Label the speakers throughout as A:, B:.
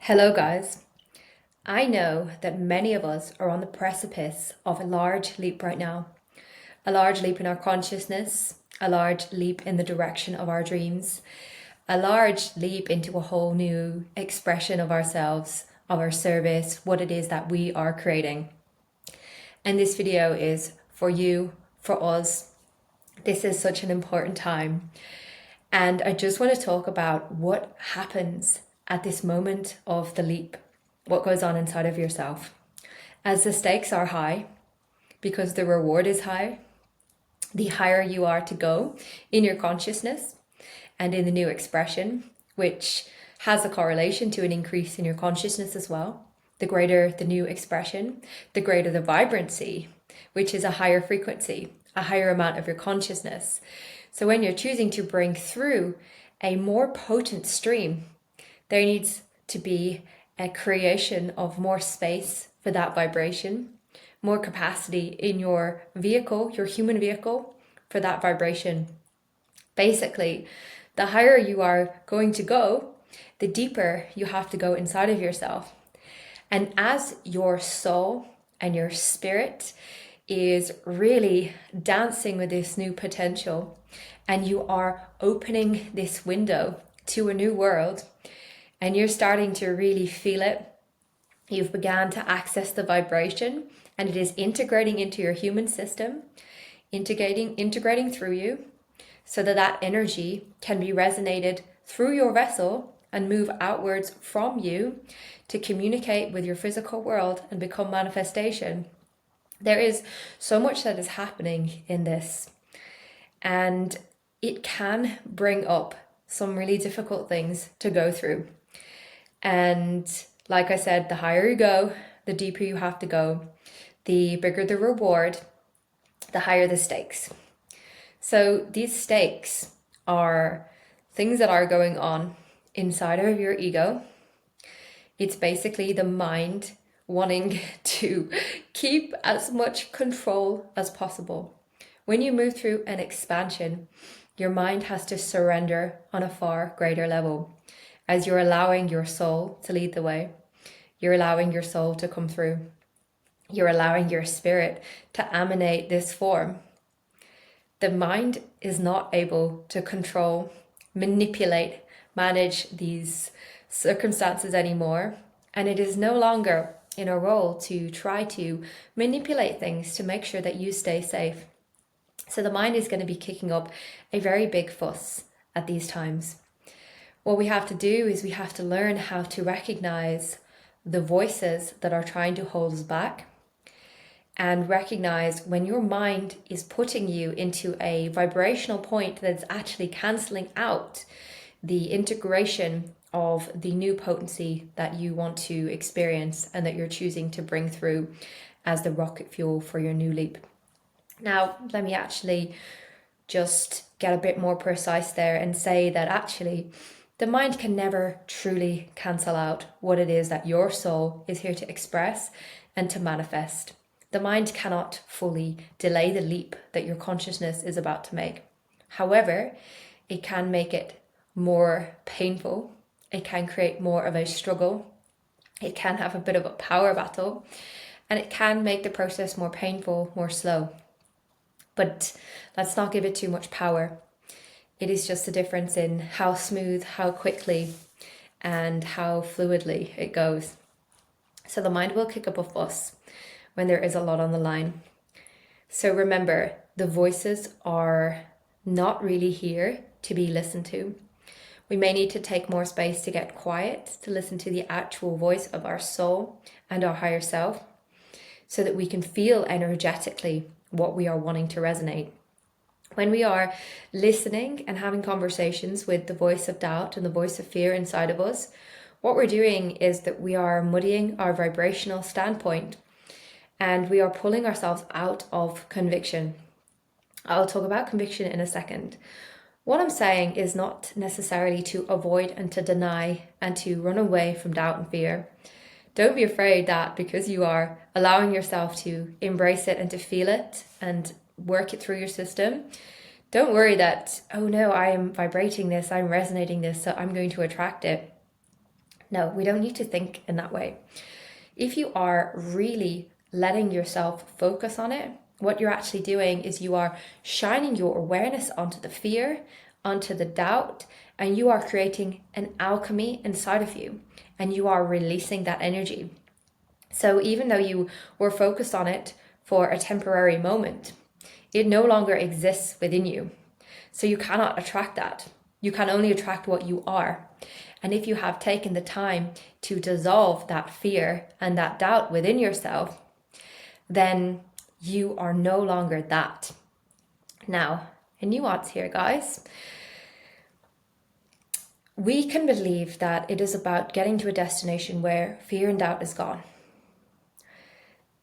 A: Hello, guys. I know that many of us are on the precipice of a large leap right now, a large leap in our consciousness, a large leap in the direction of our dreams, a large leap into a whole new expression of ourselves, of our service, what it is that we are creating. And this video is for you, for us. This is such an important time. And I just want to talk about what happens at this moment of the leap, what goes on inside of yourself. As the stakes are high, because the reward is high, the higher you are to go in your consciousness and in the new expression, which has a correlation to an increase in your consciousness as well. The greater the new expression, the greater the vibrancy, which is a higher frequency, a higher amount of your consciousness. So when you're choosing to bring through a more potent stream, there needs to be a creation of more space for that vibration, more capacity in your vehicle, your human vehicle, for that vibration. Basically, the higher you are going to go, the deeper you have to go inside of yourself. And as your soul and your spirit is really dancing with this new potential, and you are opening this window to a new world, and you're starting to really feel it, you've begun to access the vibration, and it is integrating into your human system, integrating through you, so that that energy can be resonated through your vessel and move outwards from you to communicate with your physical world and become manifestation. There is so much that is happening in this, and it can bring up some really difficult things to go through. And like I said, the higher you go, the deeper you have to go, the bigger the reward, the higher the stakes. So these stakes are things that are going on inside of your ego. It's basically the mind wanting to keep as much control as possible. When you move through an expansion, your mind has to surrender on a far greater level, as you're allowing your soul to lead the way. You're allowing your soul to come through. You're allowing your spirit to emanate this form. The mind is not able to control, manipulate, manage these circumstances anymore. And it is no longer in a role to try to manipulate things to make sure that you stay safe. So the mind is going to be kicking up a very big fuss at these times. What we have to do is we have to learn how to recognize the voices that are trying to hold us back, and recognize when your mind is putting you into a vibrational point that's actually canceling out the integration of the new potency that you want to experience and that you're choosing to bring through as the rocket fuel for your new leap. Now, let me actually just get a bit more precise there and say that actually the mind can never truly cancel out what it is that your soul is here to express and to manifest. The mind cannot fully delay the leap that your consciousness is about to make. However, it can make it more painful. It can create more of a struggle. It can have a bit of a power battle, and it can make the process more painful, more slow. But let's not give it too much power. It is just a difference in how smooth, how quickly, and how fluidly it goes. So the mind will kick up a fuss when there is a lot on the line. So remember, the voices are not really here to be listened to. We may need to take more space to get quiet, to listen to the actual voice of our soul and our higher self, so that we can feel energetically what we are wanting to resonate. When we are listening and having conversations with the voice of doubt and the voice of fear inside of us, what we're doing is that we are muddying our vibrational standpoint, and we are pulling ourselves out of conviction. I'll talk about conviction in a second. What I'm saying is not necessarily to avoid and to deny and to run away from doubt and fear. Don't be afraid that because you are allowing yourself to embrace it and to feel it and work it through your system, don't worry that, oh no, I am vibrating this, I'm resonating this, so I'm going to attract it. No, we don't need to think in that way. If you are really letting yourself focus on it, what you're actually doing is you are shining your awareness onto the fear, onto the doubt, and you are creating an alchemy inside of you, and you are releasing that energy. So even though you were focused on it for a temporary moment, it no longer exists within you. So you cannot attract that. You can only attract what you are. And if you have taken the time to dissolve that fear and that doubt within yourself, then you are no longer that. Now, a nuance here, guys. We can believe that it is about getting to a destination where fear and doubt is gone.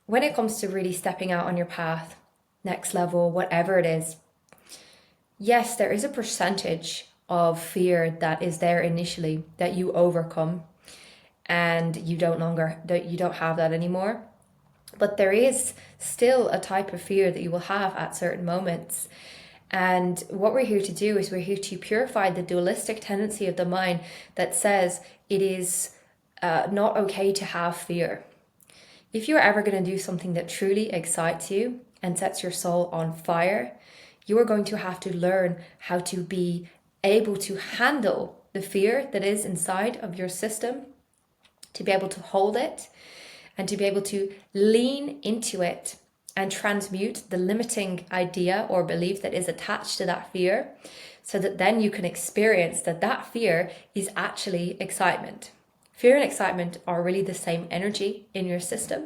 A: When it comes to really stepping out on your path, next level, whatever it is, yes, there is a percentage of fear that is there initially that you overcome and you don't have that anymore. But there is still a type of fear that you will have at certain moments. And what we're here to do is we're here to purify the dualistic tendency of the mind that says it is not okay to have fear. If you're ever going to do something that truly excites you and sets your soul on fire, you are going to have to learn how to be able to handle the fear that is inside of your system, to be able to hold it and to be able to lean into it and transmute the limiting idea or belief that is attached to that fear, so that then you can experience that that fear is actually excitement. Fear and excitement are really the same energy in your system.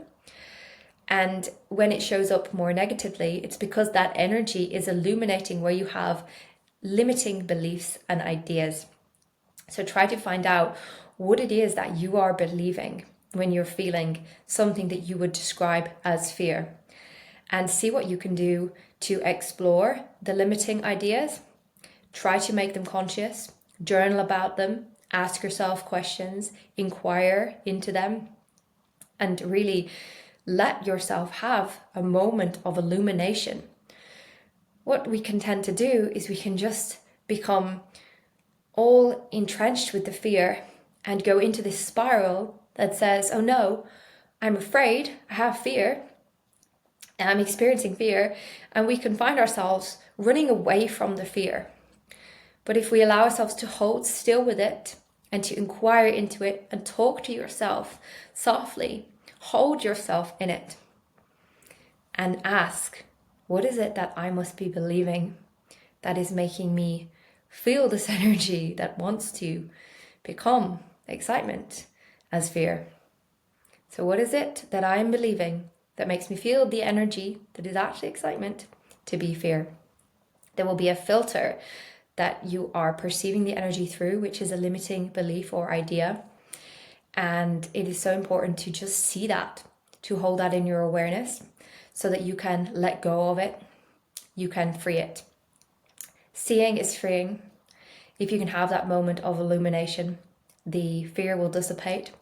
A: And when it shows up more negatively, it's because that energy is illuminating where you have limiting beliefs and ideas. So try to find out what it is that you are believing when you're feeling something that you would describe as fear, and see what you can do to explore the limiting ideas. Try to make them conscious, journal about them, ask yourself questions, inquire into them, and really let yourself have a moment of illumination. What we can tend to do is we can just become all entrenched with the fear and go into this spiral that says, oh no, I'm afraid, I have fear, and I'm experiencing fear, and we can find ourselves running away from the fear. But if we allow ourselves to hold still with it and to inquire into it and talk to yourself softly, hold yourself in it and ask, what is it that I must be believing that is making me feel this energy that wants to become excitement as fear? So what is it that I'm believing that makes me feel the energy that is actually excitement to be fear? There will be a filter that you are perceiving the energy through, which is a limiting belief or idea. And it is so important to just see that, to hold that in your awareness so that you can let go of it, you can free it. Seeing is freeing. If you can have that moment of illumination, the fear will dissipate.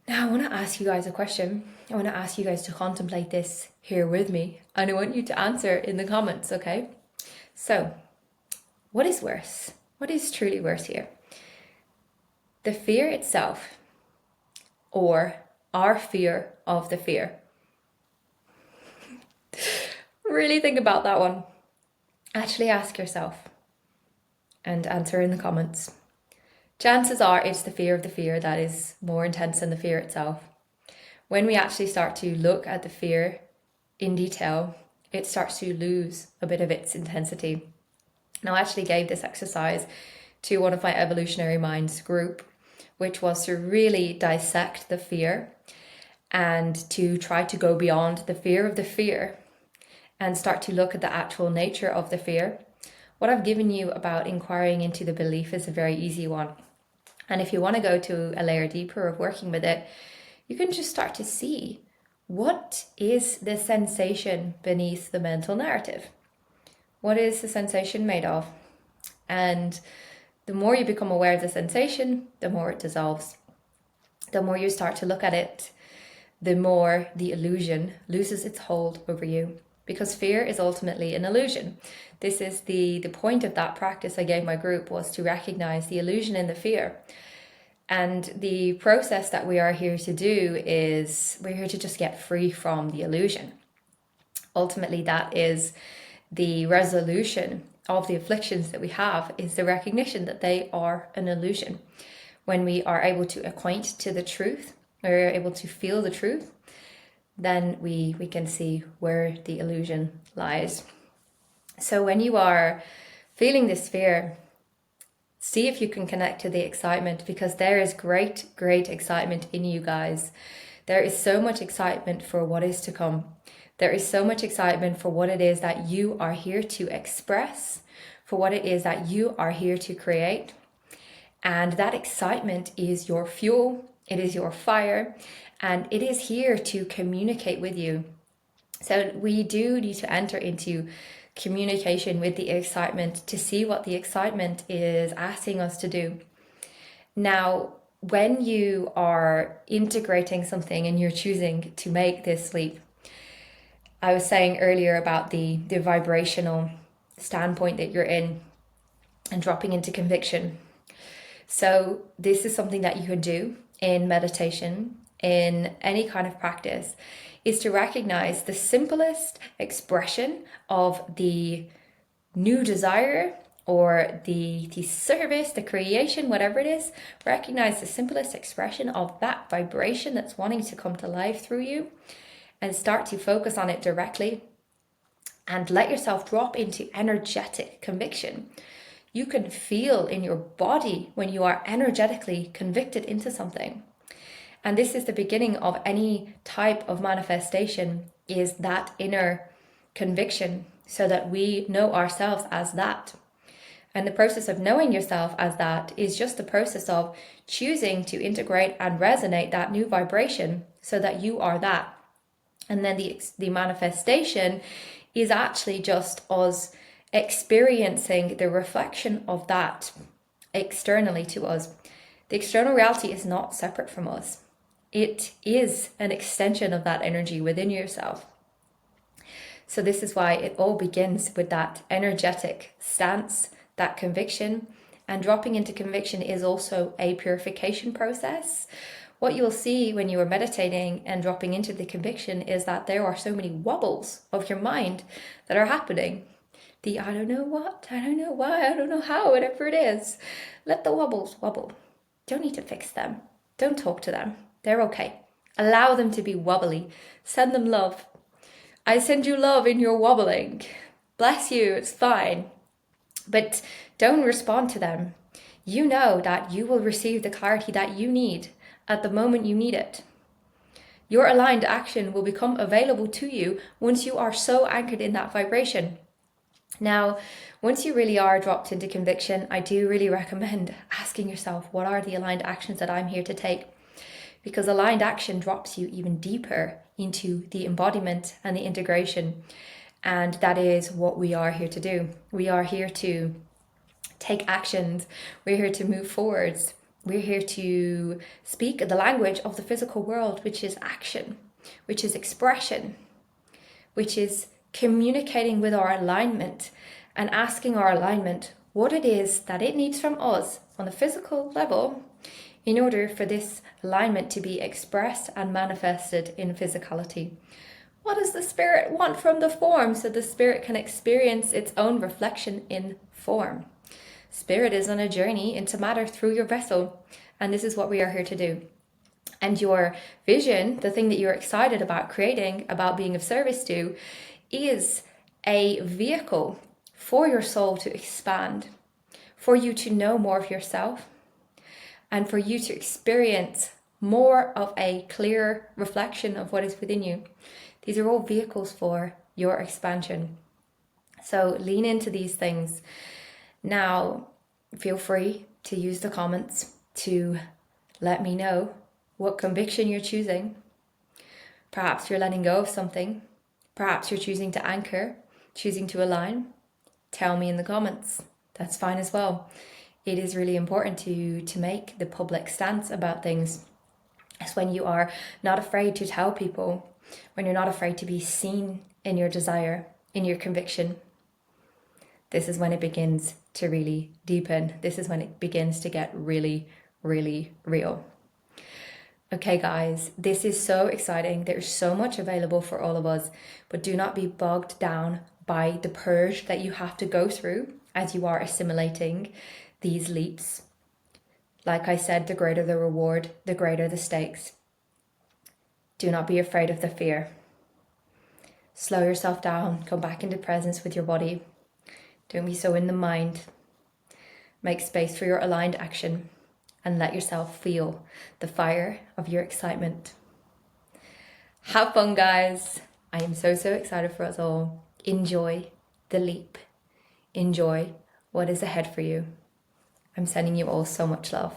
A: Now I want to ask you guys a question. I want to ask you guys to contemplate this here with me, and I want you to answer in the comments, okay? So, what is worse? What is truly worse here? The fear itself, or our fear of the fear? Really think about that one. Actually ask yourself and answer in the comments. Chances are it's the fear of the fear that is more intense than the fear itself. When we actually start to look at the fear in detail, it starts to lose a bit of its intensity. Now, I actually gave this exercise to one of my Evolutionary Minds group, which was to really dissect the fear and to try to go beyond the fear of the fear and start to look at the actual nature of the fear. What I've given you about inquiring into the belief is a very easy one. And if you want to go to a layer deeper of working with it, you can just start to see what is the sensation beneath the mental narrative. What is the sensation made of? And the more you become aware of the sensation, the more it dissolves. The more you start to look at it, the more the illusion loses its hold over you. Because fear is ultimately an illusion. This is the point of that practice I gave my group, was to recognize the illusion in the fear. And the process that we are here to do is we're here to just get free from the illusion. Ultimately, that is the resolution of the afflictions that we have, is the recognition that they are an illusion. When we are able to acquaint to the truth, we're able to feel the truth, then we can see where the illusion lies. So when you are feeling this fear, see if you can connect to the excitement, because there is great excitement in you guys. There is so much excitement for what is to come. There is so much excitement for what it is that you are here to express, for what it is that you are here to create. And that excitement is your fuel, it is your fire, and it is here to communicate with you. So we do need to enter into communication with the excitement to see what the excitement is asking us to do. Now, when you are integrating something and you're choosing to make this leap, I was saying earlier about the vibrational standpoint that you're in and dropping into conviction. So this is something that you can do in meditation, in any kind of practice, is to recognize the simplest expression of the new desire or the service, the creation, whatever it is. Recognize the simplest expression of that vibration that's wanting to come to life through you, and start to focus on it directly and let yourself drop into energetic conviction. You can feel in your body when you are energetically convicted into something. And this is the beginning of any type of manifestation, is that inner conviction, so that we know ourselves as that. And the process of knowing yourself as that is just the process of choosing to integrate and resonate that new vibration so that you are that. And then the manifestation is actually just us experiencing the reflection of that externally to us. The external reality is not separate from us. It is an extension of that energy within yourself. So this is why it all begins with that energetic stance, that conviction. And dropping into conviction is also a purification process. What you'll see when you are meditating and dropping into the conviction is that there are so many wobbles of your mind that are happening. The I don't know what, I don't know why, I don't know how, whatever it is. Let the wobbles wobble. Don't need to fix them. Don't talk to them. They're okay. Allow them to be wobbly. Send them love. I send you love in your wobbling. Bless you, it's fine. But don't respond to them. You know that you will receive the clarity that you need at the moment you need it. Your aligned action will become available to you once you are so anchored in that vibration. Now, once you really are dropped into conviction, I do really recommend asking yourself, what are the aligned actions that I'm here to take? Because aligned action drops you even deeper into the embodiment and the integration. And that is what we are here to do. We are here to take actions. We're here to move forwards. We're here to speak the language of the physical world, which is action, which is expression, which is communicating with our alignment and asking our alignment what it is that it needs from us on the physical level in order for this alignment to be expressed and manifested in physicality. What does the spirit want from the form so the spirit can experience its own reflection in form? Spirit is on a journey into matter through your vessel, and this is what we are here to do. And your vision, the thing that you're excited about creating, about being of service to, is a vehicle for your soul to expand, for you to know more of yourself, and for you to experience more of a clear reflection of what is within you. These are all vehicles for your expansion. So lean into these things. Now, feel free to use the comments to let me know what conviction you're choosing. Perhaps you're letting go of something. Perhaps you're choosing to anchor, choosing to align. Tell me in the comments. That's fine as well. It is really important to make the public stance about things. It's when you are not afraid to tell people, when you're not afraid to be seen in your desire, in your conviction. This is when it begins to really deepen. This is when it begins to get really, really real. Okay, guys, this is so exciting. There's so much available for all of us, but do not be bogged down by the purge that you have to go through as you are assimilating these leaps. Like I said, the greater the reward, the greater the stakes. Do not be afraid of the fear. Slow yourself down, come back into presence with your body. Don't be so in the mind. Make space for your aligned action and let yourself feel the fire of your excitement. Have fun, guys. I am so excited for us all. Enjoy the leap. Enjoy what is ahead for you. I'm sending you all so much love.